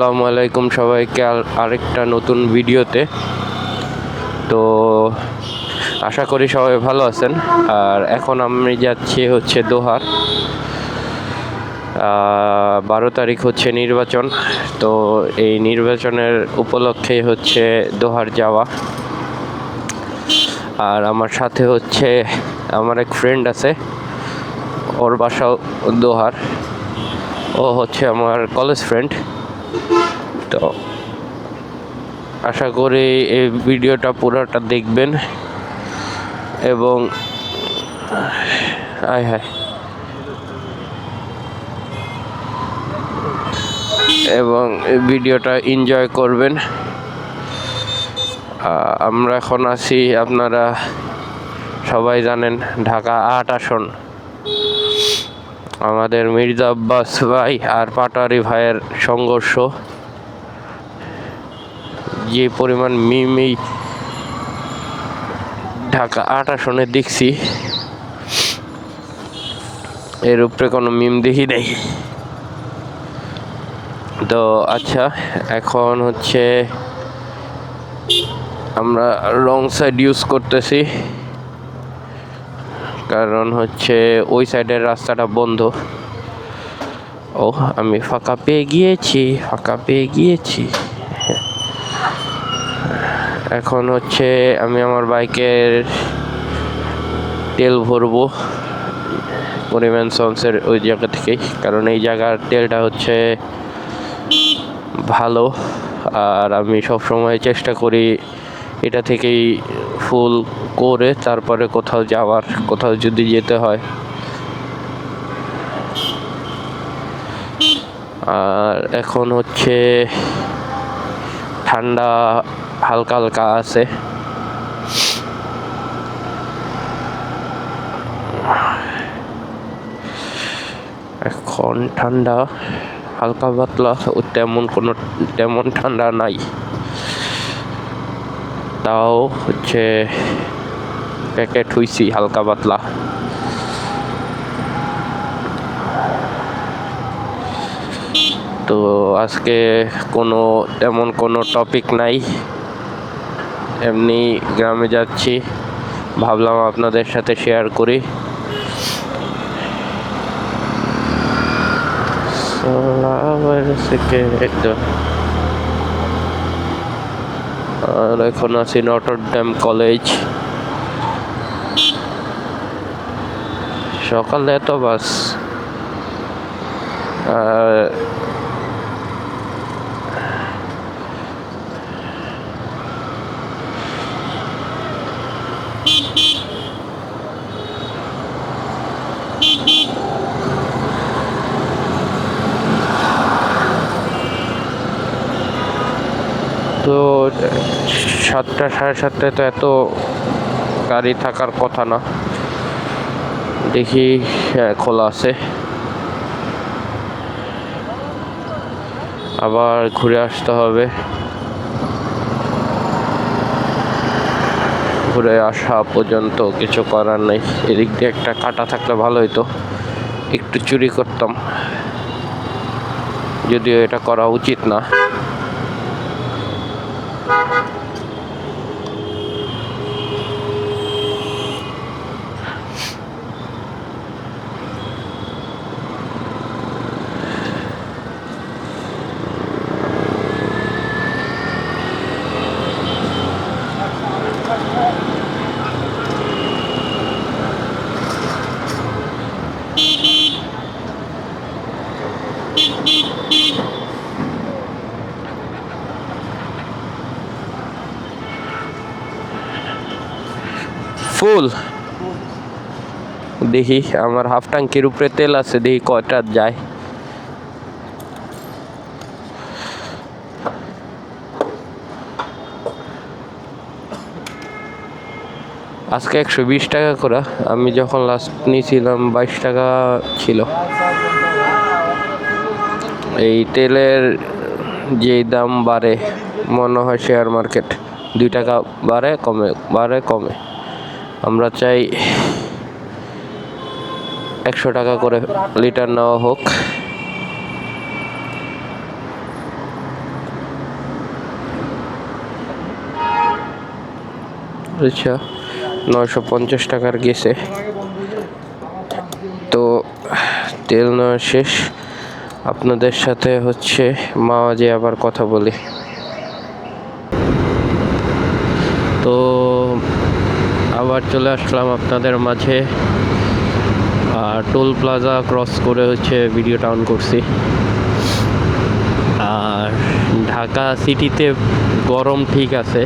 আসসালামু আলাইকুম সবাইকে আরেকটা নতুন ভিডিওতে। তো আশা করি সবাই ভালো আছেন। আর এখন আমি যাচ্ছি হচ্ছে দোহার। 12 তারিখ হচ্ছে নির্বাচন। তো এই নির্বাচনের উপলক্ষে হচ্ছে দোহার যাওয়া। আর আমার সাথে হচ্ছে আমার এক ফ্রেন্ড আছে, ওর বাসাও দোহার। ও হচ্ছে আমার কলেজ ফ্রেন্ড। তো আশা করি এই ভিডিওটা পুরোটা দেখবেন এবং এই ভিডিওটা এনজয় করবেন। আমরা এখন আছি, আপনারা সবাই জানেন, ঢাকা ৮ আসন। আমাদের মির্জা আব্বাস ভাই আর পাটোয়ারি ভাইয়ের সংঘর্ষ, যে পরিমাণ মিম এই ঢাকা ৮ আসনে দেখছি, এর উপরে কোনো মিম দেখি নাই। তো আচ্ছা, এখন হচ্ছে আমরা রং সাইড ইউজ করতেছি, কারণ হচ্ছে ওই সাইডের রাস্তাটা বন্ধ। ও আমি ফাঁকা পেয়ে গিয়েছি। এখন হচ্ছে আমি আমার বাইকের তেল ভরবো পরিমাণ সন্সের ওই জায়গা থেকেই, কারণ এই জায়গার তেলটা হচ্ছে ভালো। আর আমি সব সময় চেষ্টা করি এটা থেকেই ফুল করে তারপরে কোথাও যদি যেতে হয়। আর এখন হচ্ছে ঠান্ডা হালকা হালকা আছে। এখন ঠান্ডা হালকা পাতলা, তেমন ঠান্ডা নাই, তাও হচ্ছে প্যাকেট হইছি হালকা পাতলা। তো আজকে তেমন কোনো টপিক নাই, এমনি গ্রামে যাচ্ছি, ভাবলাম আপনাদের সাথে শেয়ার করি। আর এখন আছি নটর ডেম কলেজ। সকালে তো বাস, তো 7টা সাড়ে 7টায় তো এত গাড়ি থাকার কথা না, দেখি খোলা আছে। আবার ঘুরে আসতে হবে, ঘুরে আসা পর্যন্ত কিছু করার নেই। এদিক দিয়ে একটা কাটা থাকলে ভালো হতো, একটু চুরি করতাম, যদিও এটা করা উচিত না। ফুল দেখি, আমার হাফ ট্যাঙ্কির উপরে তেল আছে, দেখি কয়টা যায়। আজকে 120 টাকা করে, আমি যখন লাস্ট নিয়েছিলাম 22 টাকা ছিল। এই তেলের যে দাম বাড়ে, মনে হয় শেয়ার মার্কেট 2 টাকা বাড়ে কমে। আমরা চাই 100 টাকা করে লিটার নেওয়া হোক। আচ্ছা, 950 টাকার গেছে। তো তেল নেওয়া শেষ, আপনাদের সাথে হচ্ছে মাওয়াজে আবার কথা বলি। তো আবার চলে আসলাম আপনাদের মাঝে, টোল প্লাজা ক্রস করে হচ্ছে ভিডিওটা অন করছি। আর ঢাকা সিটিতে গরম ঠিক আছে,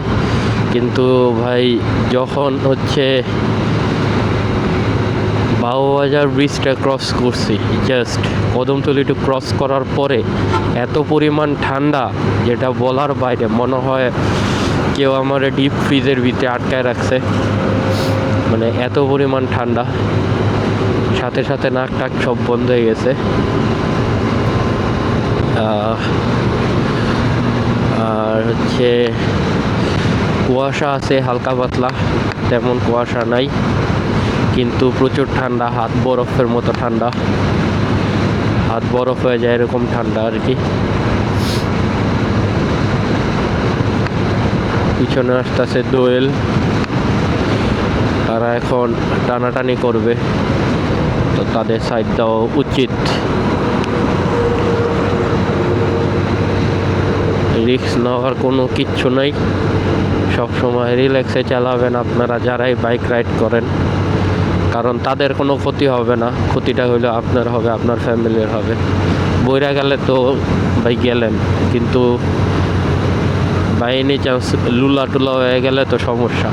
কিন্তু ভাই যখন হচ্ছে বাউবাজার ব্রিজটা ক্রস করছি, জাস্ট কদমতলিটা ক্রস করার পরে এত পরিমাণ ঠান্ডা যেটা বলার বাইরে। মনে হয় কেউ আমার ডিপ ফ্রিজের ভিতরে আটকায় রাখছে, মানে এত পরিমাণ ঠান্ডা। সাথে সাথে নাক টাক সব বন্ধ হয়ে গেছে। আর হচ্ছে কুয়াশা আছে হালকা পাতলা, তেমন কুয়াশা নাই, কিন্তু প্রচুর ঠান্ডা, হাত বরফের মতো ঠান্ডা, হাত বরফ হয়ে যায় এরকম ঠান্ডা আর কি। পিছনে আসতেছে দোয়েল, তারা এখন টানাটানি করবে, তো তাদের সাইড দেওয়া উচিত। রিস্ক নেওয়ার কোনো কিচ্ছু নাই, সবসময় রিল্যাক্সে চালাবেন আপনারা যারাই বাইক রাইড করেন, কারণ তাদের কোনো ক্ষতি হবে না। ক্ষতিটা হইলে আপনার হবে, আপনার ফ্যামিলির হবে। বইরা গেলে তো ভাই গেলেন, কিন্তু বাই এনি চান্স লুলা টুলা হয়ে গেলে তো সমস্যা।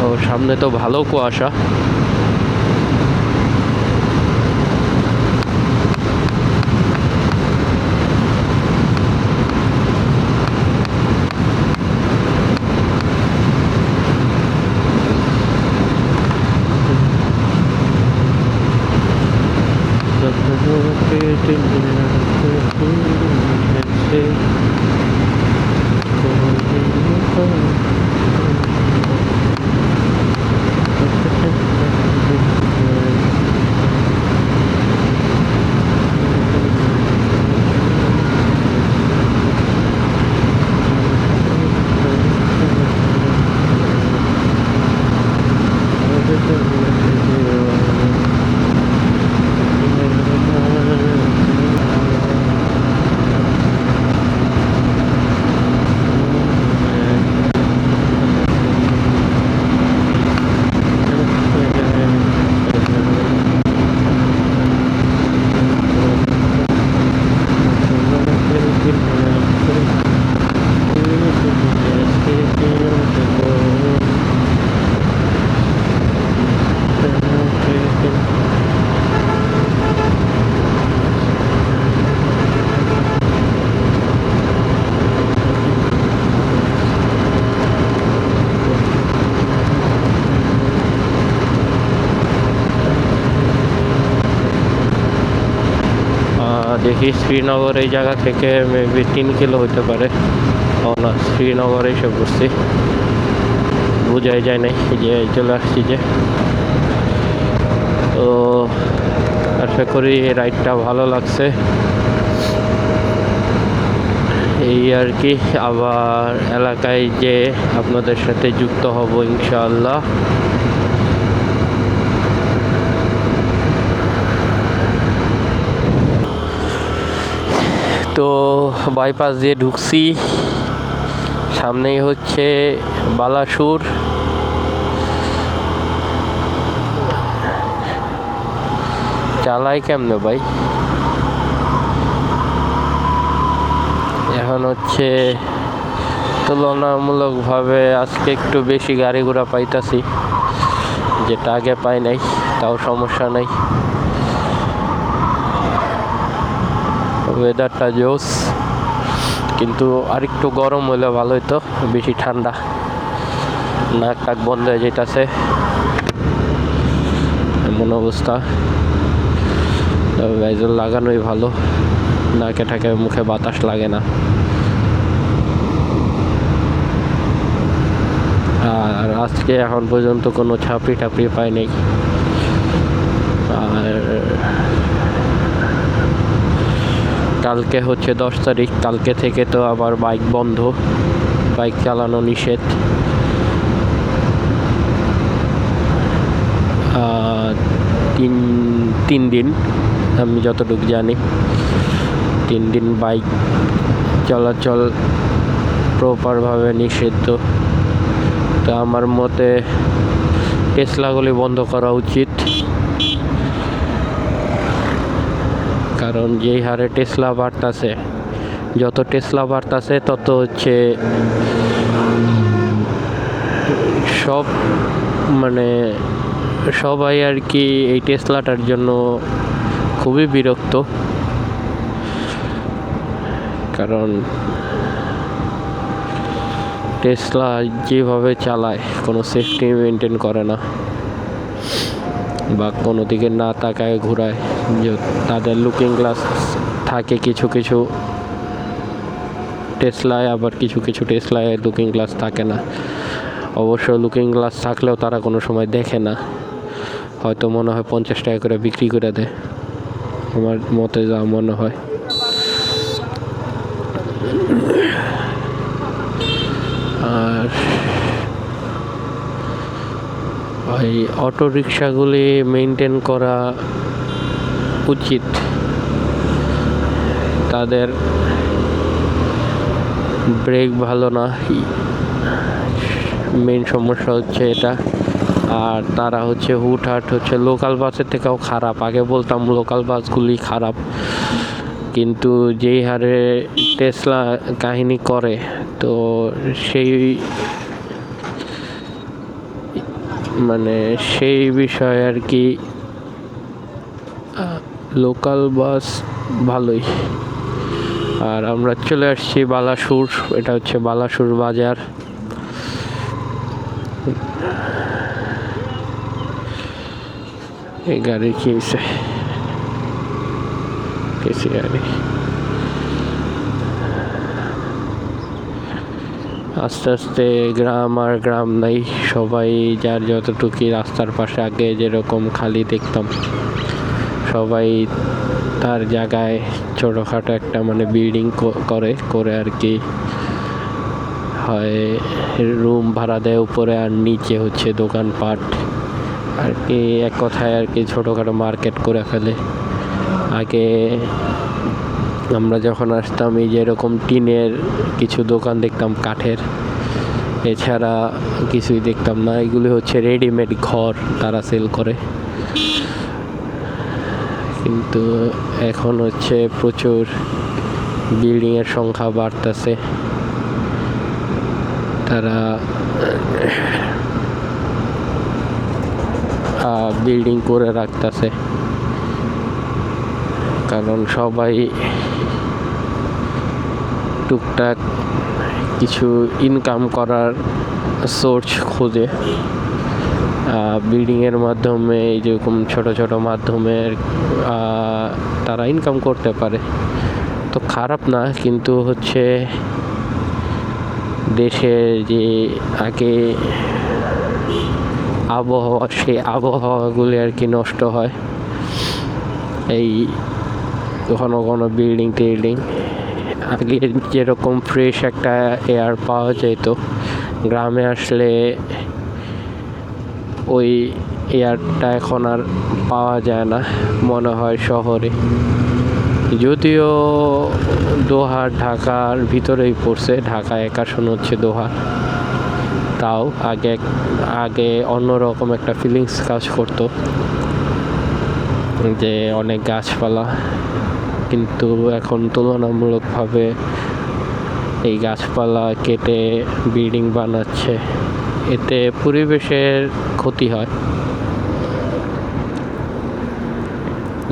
ও সামনে তো ভালো কুয়াশা। দেখি শ্রীনগর এই জায়গা থেকে মেবি 3 কিলো হতে পারে। ও না, শ্রীনগরে এসে পড়ছি, বোঝাই যায় নাই যে চলে আসছি যে। তো আশা করি রাইডটা ভালো লাগছে, এই আর কি। আবার এলাকায় যে আপনাদের সাথে যুক্ত হব ইনশাআল্লাহ। তো বাইপাস দিয়ে ঢুকছি, সামনেই হচ্ছে বালাসুর। চালাই কেমনে ভাই? এখন হচ্ছে তুলনামূলকভাবে আজকে একটু বেশি গাড়ি ঘোড়া পাইতাছি, যেটা আগে পাই নাই, তাও সমস্যা নাই। ওয়েদারটা জোস, কিন্তু আরেকটু গরম হলে ভালো হতো, বেশি ঠান্ডা, নাক টাক বন্ধ হয়ে যেতেছে এমন অবস্থা। তবে ভাইজল লাগানোই ভালো, নাকে ঠাকে মুখে বাতাস লাগে না। আর আজকে এখন পর্যন্ত কোনো ছাপড়ি টাপড়ি পাই নাই। আর কালকে হচ্ছে 10 তারিখ, কালকে থেকে তো আবার বাইক বন্ধ, বাইক চালানো নিষেধ। তিন দিন আমি যতটুকু জানি 3 দিন বাইক চলাচল প্রপারভাবে নিষিদ্ধ। তো আমার মতে টেসলাগুলি বন্ধ করা উচিত, কারণ যেই হারে টেসলা বাড়তাছে, যত টেসলা বাড়তাছে তত হচ্ছে সব মানে সবাই আর কি এই টেসলাটার জন্য খুবই বিরক্ত। কারণ টেসলা যেভাবে চালায় কোনো সেফটি মেনটেন করে না, বা কোনো দিকে না তাকায় ঘোরায়। যে তাদের লুকিং গ্লাস থাকে কিছু কিছু টেসলায়, আবার কিছু কিছু টেসলায় লুকিং গ্লাস থাকে না। অবশ্য লুকিং গ্লাস থাকলেও তারা কোনো সময় দেখে না, হয়তো মনে হয় 50 টাকা করে বিক্রি করে দেয়, আমার মতে যা মনে হয়। আর এই অটো রিক্সাগুলি মেনটেন করা উচিত। তাদের ব্রেক ভালো না, মেন সমস্যা হচ্ছে এটা। আর তারা হচ্ছে হুটহাট হচ্ছে লোকাল বাসের থেকেও খারাপ। আগে বলতাম লোকাল বাসগুলি খারাপ, কিন্তু যেই হারে টেসলা কাহিনী করে, তো সেই বিষয়ে আর কি লোকাল বাস ভালোই। আর আমরা চলে আসছি বালাসুর, এটা হচ্ছে বালাসুর বাজার। এই গাড়ি কিনছে গাড়ি, আস্তে আস্তে গ্রাম আর গ্রাম নাই, সবাই যার যতটুকু রাস্তার পাশে আগে যেরকম খালি দেখতাম, সবাই তার জায়গায় ছোটোখাটো একটা বিল্ডিং করে আর কি, হয় রুম ভাড়া দেয় উপরে, আর নিচে হচ্ছে দোকানপাট আর কি, এক কথায় আর কি ছোটোখাটো মার্কেট করে ফেলে। আগে আমরা যখন আসতাম এই যেরকম টিনের কিছু দোকান দেখতাম, কাঠের, এছাড়া কিছুই দেখতাম না। এগুলি হচ্ছে রেডিমেড ঘর তারা সেল করে, কিন্তু এখন হচ্ছে প্রচুর বিল্ডিংয়ের সংখ্যা বাড়তেছে, তারা বিল্ডিং করে রাখতেছে, কারণ সবাই টুকটাক কিছু ইনকাম করার সোর্স খোঁজে বিল্ডিংয়ের মাধ্যমে। যেরকম ছোট ছোট মাধ্যমে তারা ইনকাম করতে পারে, তো খারাপ না। কিন্তু হচ্ছে দেশের যে আগে আবহাওয়া, সেই আবহাওয়াগুলি আর কি নষ্ট হয় এই ঘন ঘন বিল্ডিং টিল্ডিং। আগে যেরকম ফ্রেশ একটা এয়ার পাওয়া যেত, গ্রামে আসলে ওই এয়ারটা এখন আর পাওয়া যায় না, মনে হয় শহরে। যদিও দোহা ঢাকার ভিতরেই পড়ছে, ঢাকা একাশন হচ্ছে দোহা, তাও আগে অন্যরকম একটা ফিলিংস কাজ করতো, যে অনেক গাছপালা, কিন্তু এখন তুলনামূলকভাবে এই গাছপালা কেটে বিল্ডিং বানাচ্ছে, এতে পরিবেশের ক্ষতি হয়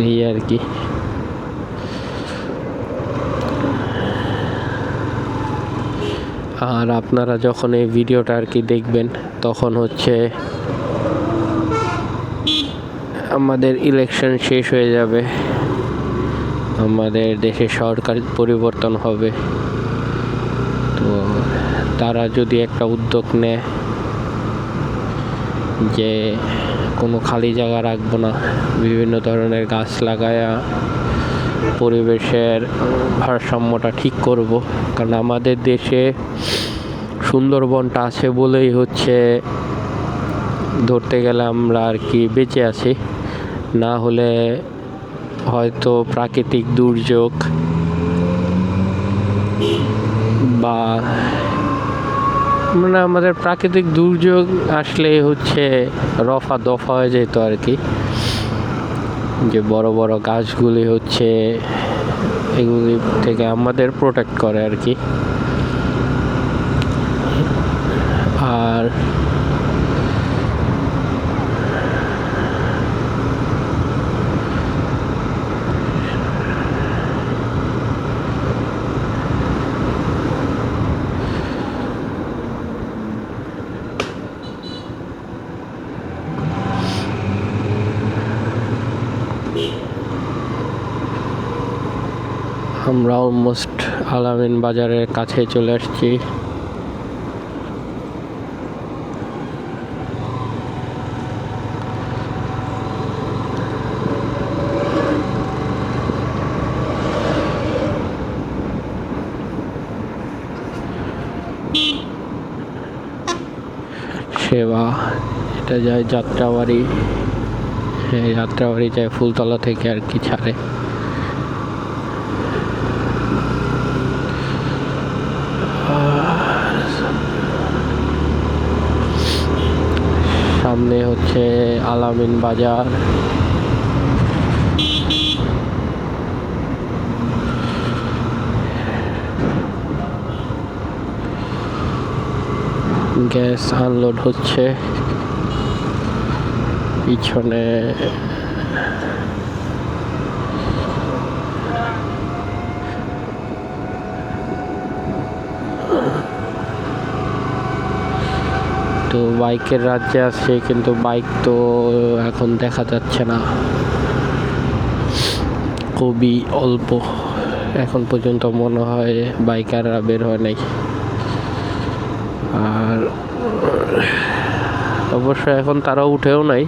এই আর কি। আর আপনারা যখন এই ভিডিওটা আর কি দেখবেন, তখন হচ্ছে আমাদের ইলেকশন শেষ হয়ে যাবে, আমাদের দেশে সরকার পরিবর্তন হবে। তো তারা যদি একটা উদ্যোগ নেয় যে কোনো খালি জায়গা রাখবো না, বিভিন্ন ধরনের গাছ লাগায়া পরিবেশের ভারসাম্যটা ঠিক করব। কারণ আমাদের দেশে সুন্দরবনটা আছে বলেই হচ্ছে ধরতে গেলে আমরা আর কি বেঁচে আছি, না হলে হয়তো প্রাকৃতিক দুর্যোগ বা মানে আমাদের প্রাকৃতিক দুর্যোগ আসলে হচ্ছে রফা দফা হয়ে যেত আর কি। যে বড় বড় গাছগুলি হচ্ছে এগুলি থেকে আমাদের প্রোটেক্ট করে আর কি। আর আমরা অলমোস্ট আলামিন বাজারের কাছে চলে আসছি। সেবা, এটা যায় যাত্রাবাড়ি। হ্যাঁ, যাত্রাবাড়ি যায় ফুলতলা থেকে আর কি ছাড়ে। সামনে হচ্ছে আলামিন বাজার। গ্যাস আনলোড হচ্ছে পিছনে। তো বাইকের রাজ্যে আছে, কিন্তু বাইক তো এখন দেখা যাচ্ছে না, খুবই অল্প। এখন পর্যন্ত মনে হয় বাইকাররা বের হয় নাই। আর অবশ্য এখন তারা উঠেও নাই,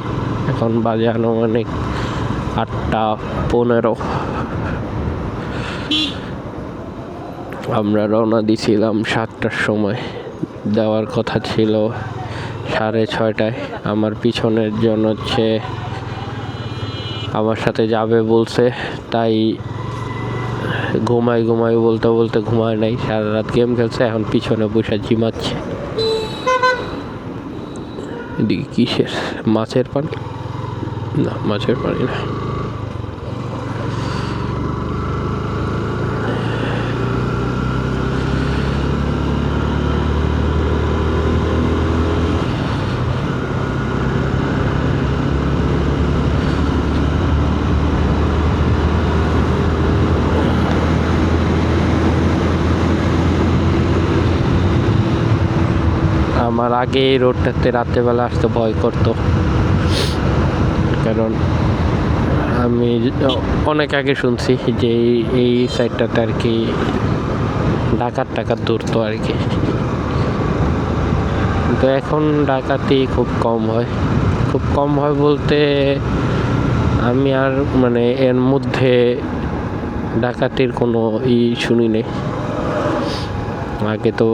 এখন বাজে আনুমানিক 8:15। আমরা রওনা দিছিলাম 7টার সময়, দেওয়ার কথা ছিল 6:30টায়। আমার পিছনের জন হচ্ছে আমার সাথে যাবে বলছে, তাই ঘুমাই বলতে বলতে ঘুমায় নাই, সারা রাত গেম খেলছে, এখন পিছনে বসে ঝিমাচ্ছে। এদিকে কিসের মাছের পানি? না, মাছের পানি না। আমার আগে এই রোডটাতে রাত্রেবেলা আসতে ভয় করতো, কারণ আমি অনেক আগে শুনছি যে এই সাইডটাতে আর কি ডাকাত ধরতো আর কি। কিন্তু এখন ডাকাতি খুব কম হয় বলতে আমি আর মানে এর মধ্যে ডাকাতির কোনো শুনি নেই। আগে তো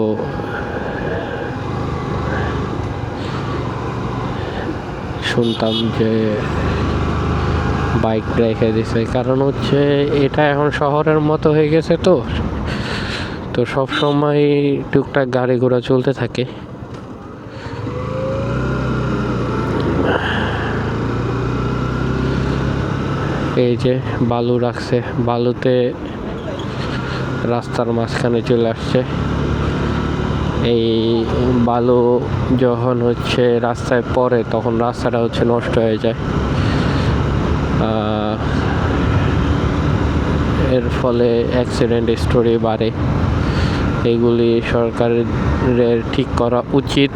শুনতাম যে বাইক রেখে দিছে, কারণ হচ্ছে এটা এখন শহরের মতো হয়ে গেছে। তো সব সময় টুকটাক গাড়ি ঘোড়া চলতে থাকে। এই যে বালু রাখছে, বালুতে রাস্তার মাঝখানে চলে আসছে। এই বালু যখন হচ্ছে রাস্তায় পড়ে তখন রাস্তাটা হচ্ছে নষ্ট হয়ে যায়। এর ফলে অ্যাক্সিডেন্ট স্টোরি বাড়ে। এগুলি সরকারের ঠিক করা উচিত,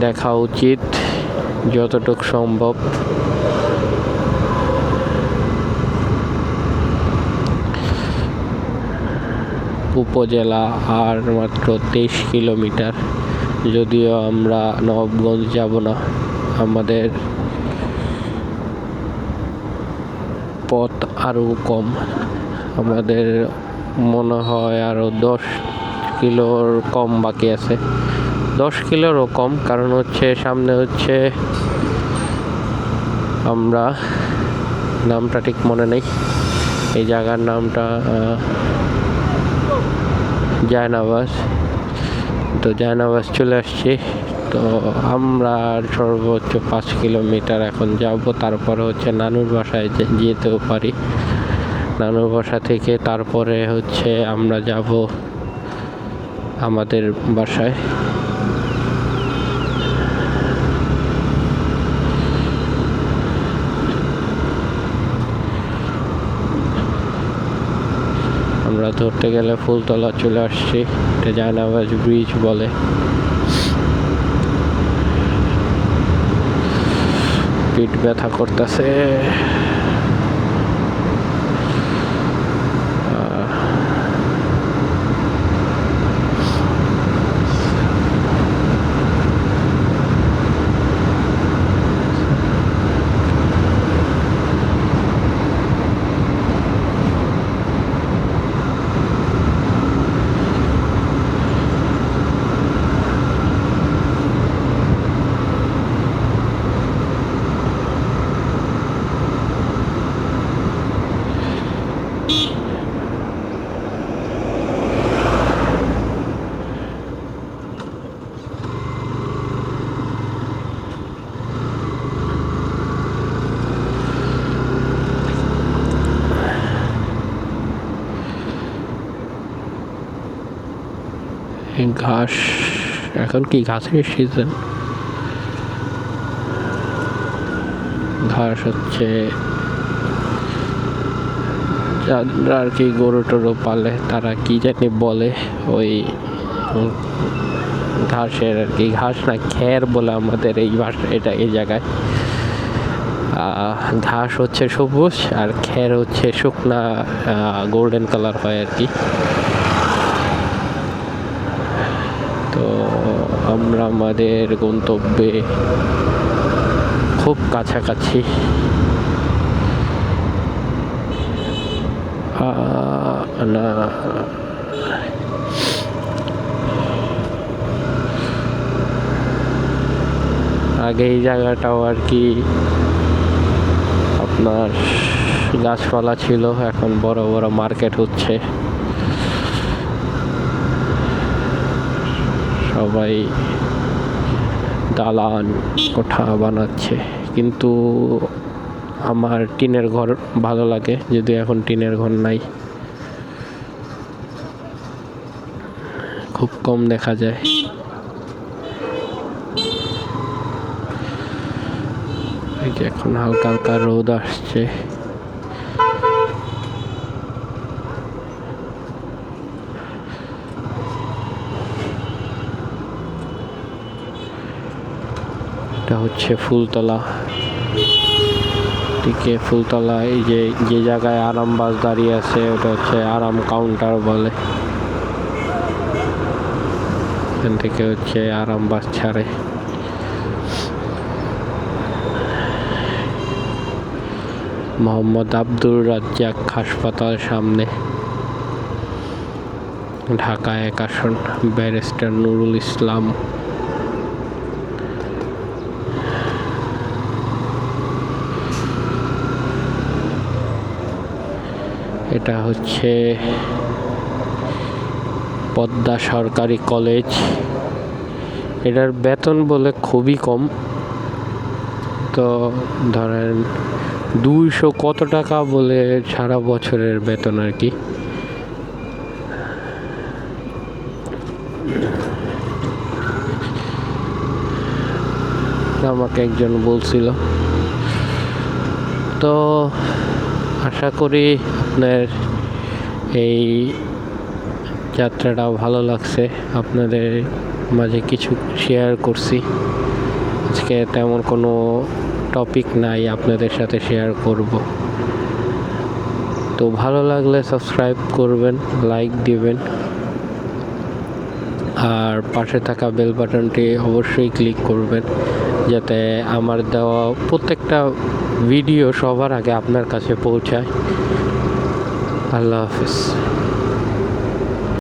দেখা উচিত যতটুকু সম্ভব। উপজেলা আর মাত্র 23 কিলোমিটার, যদিও আমরা নবাবগঞ্জ যাব না, আমাদের পথ আরও কম, আমাদের মনে হয় আরও 10 কিলোর কম বাকি আছে, 10 কিলোরও কম। কারণ হচ্ছে সামনে হচ্ছে আমরা, নামটা ঠিক মনে নেই, এই জায়গার নামটা জায়নাবাজ। তো জায়নাবাজ চলে আসছি। তো আমরা সর্বোচ্চ 5 কিলোমিটার এখন যাব, তারপরে হচ্ছে নানুর বাসায় যেতেও পারি। নানুর বাসা থেকে তারপরে হচ্ছে আমরা যাব আমাদের বাসায়। আমরা ধরতে গেলে ফুলতলা চলে আসছি, এটা জায়নাবাজ ব্রিজ বলে। পিঠ ব্যথা করতেছে। ঘাস, এখন কি ঘাসের সিজন? ঘাস হচ্ছে যারা আর কি গরু টরু পালে তারা কি জানি বলে, ওই ঘাসের আর কি, ঘাস না খ্যার বলে আমাদের এই ভাষা, এটা এই জায়গায়। ঘাস হচ্ছে সবুজ আর খ্যার হচ্ছে শুকনা গোল্ডেন কালার হয় আর কি। তো আমরা আমাদের গন্তব্যে খুব কাছাকাছি। না, আগে এই জায়গাটাও আর কি আপনার গাছপালা ছিল, এখন বড় বড় মার্কেট হচ্ছে, সবাই দালান কোঠা বানাচ্ছে। কিন্তু আমার টিনের ঘর ভালো লাগে, যদি এখন টিনের ঘর নাই, খুব কম দেখা যায়। এই যে এখন হালকা হালকা রোদ আসছে। এটা হচ্ছে ফুলতলা দিকে। ফুলতলা এই যে জায়গায় আরাম বাস দাঁড়িয়ে আছে ওটা হচ্ছে আরাম কাউন্টার বলে। এখান থেকে হচ্ছে আরাম বাস ছাড়ে। মোহাম্মদ আব্দুর রাজ্জাক হাসপাতাল সামনে, ঢাকা 1 আসন, ব্যারিস্টার নুরুল ইসলাম। এটা হচ্ছে পদ্মা সরকারি কলেজ। এটার বেতন বলে খুবই কম, তো ধরেন 200 কত টাকা বলে সারা বছরের বেতন আর কি। আমাকে একজন বলছিল। তো আশা করি আপনার এই যাত্রাটা ভালো লাগছে, আপনাদের মাঝে কিছু শেয়ার করছি। আজকে তেমন কোনো টপিক নাই আপনাদের সাথে শেয়ার করব। তো ভালো লাগলে সাবস্ক্রাইব করবেন, লাইক দিবেন, আর পাশে থাকা বেল বাটনটি অবশ্যই ক্লিক করবেন যাতে আমার দেওয়া প্রত্যেকটা ভিডিও সবার আগে আপনার কাছে পৌঁছায়। আল্লাহ হাফেজ।